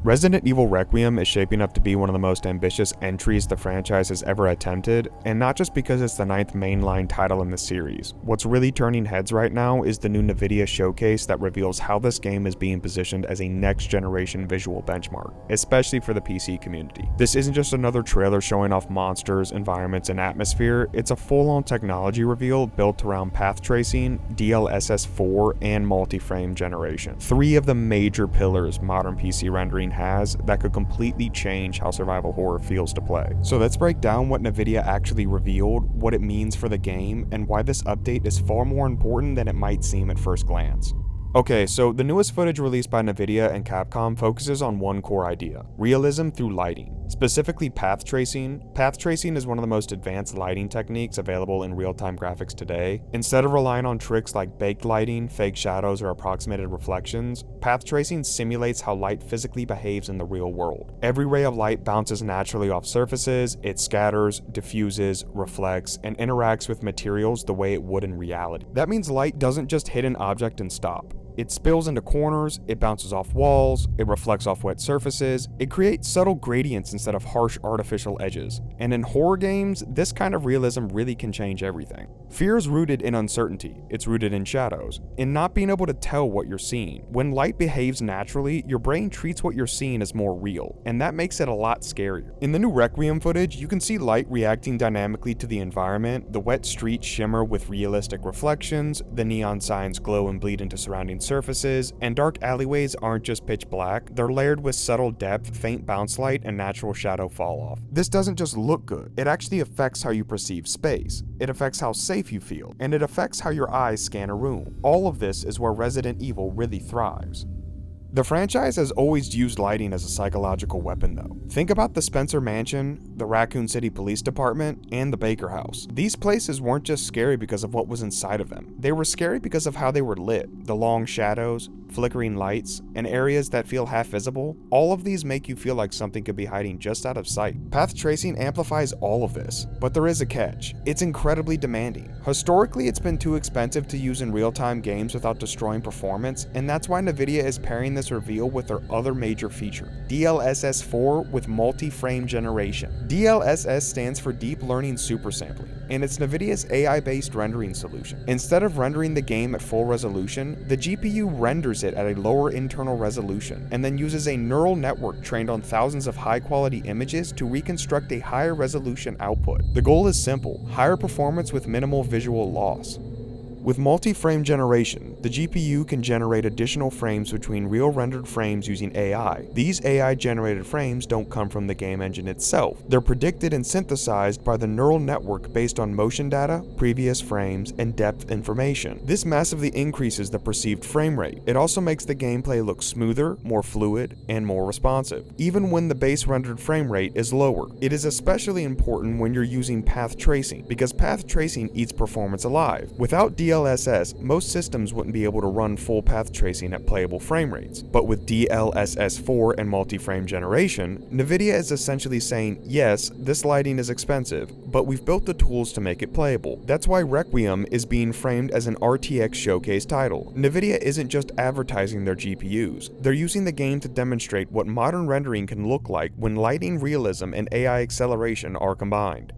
Resident Evil Requiem is shaping up to be one of the most ambitious entries the franchise has ever attempted, and not just because it's the 9th mainline title in the series. What's really turning heads right now is the new NVIDIA Showcase that reveals how this game is being positioned as a next-generation visual benchmark, especially for the PC community. This isn't just another trailer showing off monsters, environments, and atmosphere, it's a full-on technology reveal built around path tracing, DLSS 4, and multi-frame generation. 3 of the major pillars modern PC rendering has that could completely change how survival horror feels to play. So let's break down what NVIDIA actually revealed, what it means for the game, and why this update is far more important than it might seem at first glance. Okay, so the newest footage released by NVIDIA and Capcom focuses on one core idea: realism through lighting. Specifically path tracing. Path tracing is one of the most advanced lighting techniques available in real-time graphics today. Instead of relying on tricks like baked lighting, fake shadows, or approximated reflections, path tracing simulates how light physically behaves in the real world. Every ray of light bounces naturally off surfaces, it scatters, diffuses, reflects, and interacts with materials the way it would in reality. That means light doesn't just hit an object and stop. It spills into corners, it bounces off walls, it reflects off wet surfaces, it creates subtle gradients instead of harsh artificial edges. And in horror games, this kind of realism really can change everything. Fear is rooted in uncertainty, it's rooted in shadows, in not being able to tell what you're seeing. When light behaves naturally, your brain treats what you're seeing as more real, and that makes it a lot scarier. In the new Requiem footage, you can see light reacting dynamically to the environment, the wet streets shimmer with realistic reflections, the neon signs glow and bleed into surrounding surfaces, and dark alleyways aren't just pitch black, they're layered with subtle depth, faint bounce light, and natural shadow fall off. This doesn't just look good, it actually affects how you perceive space, it affects how safe you feel, and it affects how your eyes scan a room. All of this is where Resident Evil really thrives. The franchise has always used lighting as a psychological weapon though. Think about the Spencer Mansion, the Raccoon City Police Department, and the Baker House. These places weren't just scary because of what was inside of them. They were scary because of how they were lit. The long shadows, flickering lights, and areas that feel half visible, all of these make you feel like something could be hiding just out of sight. Path tracing amplifies all of this, but there is a catch. It's incredibly demanding. Historically, it's been too expensive to use in real-time games without destroying performance, and that's why NVIDIA is pairing this reveal with their other major feature, DLSS 4 with multi-frame generation. DLSS stands for Deep Learning Super Sampling, and it's NVIDIA's AI-based rendering solution. Instead of rendering the game at full resolution, the GPU renders it at a lower internal resolution, and then uses a neural network trained on thousands of high-quality images to reconstruct a higher resolution output. The goal is simple: higher performance with minimal visual loss. With multi-frame generation, the GPU can generate additional frames between real rendered frames using AI. These AI-generated frames don't come from the game engine itself. They're predicted and synthesized by the neural network based on motion data, previous frames, and depth information. This massively increases the perceived frame rate. It also makes the gameplay look smoother, more fluid, and more responsive, even when the base rendered frame rate is lower. It is especially important when you're using path tracing, because path tracing eats performance alive. Without DLSS, most systems wouldn't be able to run full path tracing at playable frame rates. But with DLSS 4 and multi-frame generation, NVIDIA is essentially saying, yes, this lighting is expensive, but we've built the tools to make it playable. That's why Requiem is being framed as an RTX Showcase title. NVIDIA isn't just advertising their GPUs, they're using the game to demonstrate what modern rendering can look like when lighting realism and AI acceleration are combined.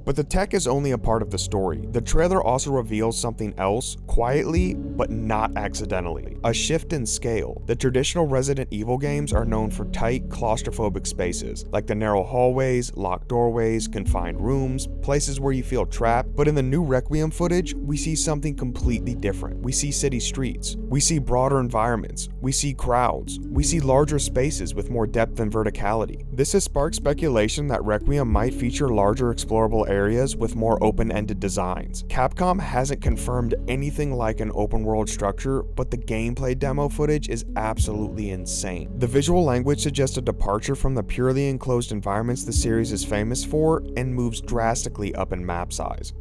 But the tech is only a part of the story. The trailer also reveals something else, quietly, but not accidentally. A shift in scale. The traditional Resident Evil games are known for tight, claustrophobic spaces, like the narrow hallways, locked doorways, confined rooms, places where you feel trapped. But in the new Requiem footage, we see something completely different. We see city streets. We see broader environments. We see crowds. We see larger spaces with more depth and verticality. This has sparked speculation that Requiem might feature larger explorable areas with more open-ended designs. Capcom hasn't confirmed anything like an open-world structure, but the gameplay demo footage is absolutely insane. The visual language suggests a departure from the purely enclosed environments the series is famous for, and moves drastically up in map size.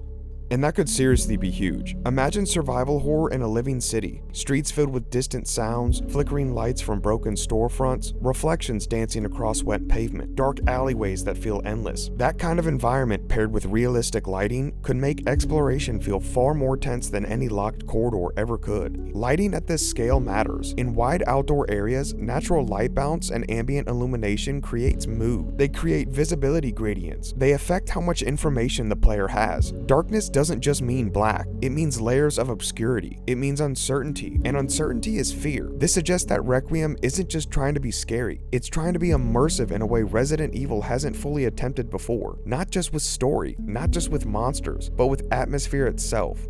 And that could seriously be huge. Imagine survival horror in a living city, streets filled with distant sounds, flickering lights from broken storefronts, reflections dancing across wet pavement, dark alleyways that feel endless. That kind of environment paired with realistic lighting could make exploration feel far more tense than any locked corridor ever could. Lighting at this scale matters. In wide outdoor areas, natural light bounce and ambient illumination creates mood. They create visibility gradients. They affect how much information the player has. Darkness doesn't just mean black, it means layers of obscurity. It means uncertainty, and uncertainty is fear. This suggests that Requiem isn't just trying to be scary, it's trying to be immersive in a way Resident Evil hasn't fully attempted before. Not just with story, not just with monsters, but with atmosphere itself.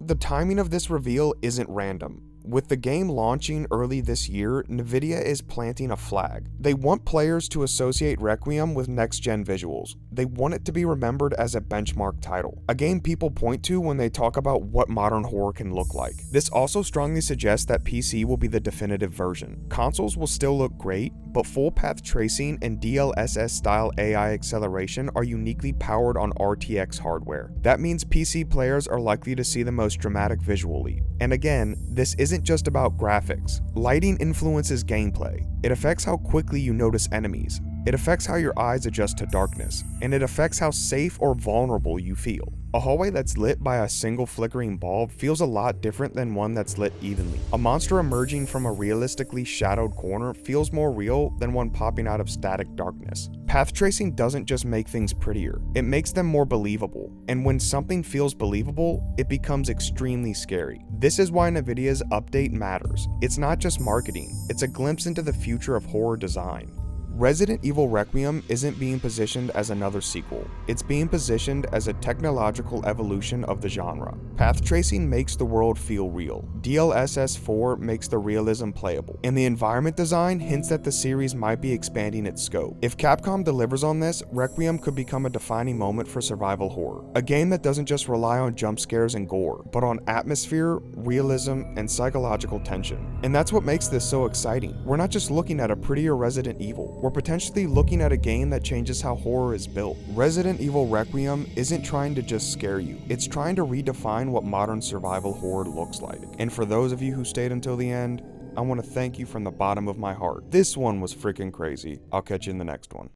The timing of this reveal isn't random. With the game launching early this year, NVIDIA is planting a flag. They want players to associate Requiem with next-gen visuals. They want it to be remembered as a benchmark title, a game people point to when they talk about what modern horror can look like. This also strongly suggests that PC will be the definitive version. Consoles will still look great, but full path tracing and DLSS style AI acceleration are uniquely powered on RTX hardware. That means PC players are likely to see the most dramatic visual leap. And again, this isn't just about graphics. Lighting influences gameplay. It affects how quickly you notice enemies. It affects how your eyes adjust to darkness, and it affects how safe or vulnerable you feel. A hallway that's lit by a single flickering bulb feels a lot different than one that's lit evenly. A monster emerging from a realistically shadowed corner feels more real than one popping out of static darkness. Path tracing doesn't just make things prettier, it makes them more believable. And when something feels believable, it becomes extremely scary. This is why NVIDIA's update matters. It's not just marketing, it's a glimpse into the future of horror design. Resident Evil Requiem isn't being positioned as another sequel, it's being positioned as a technological evolution of the genre. Path tracing makes the world feel real, DLSS 4 makes the realism playable, and the environment design hints that the series might be expanding its scope. If Capcom delivers on this, Requiem could become a defining moment for survival horror, a game that doesn't just rely on jump scares and gore, but on atmosphere, realism, and psychological tension. And that's what makes this so exciting. We're not just looking at a prettier Resident Evil, we're potentially looking at a game that changes how horror is built. Resident Evil Requiem isn't trying to just scare you, it's trying to redefine what modern survival horror looks like. And for those of you who stayed until the end, I want to thank you from the bottom of my heart. This one was freaking crazy. I'll catch you in the next one.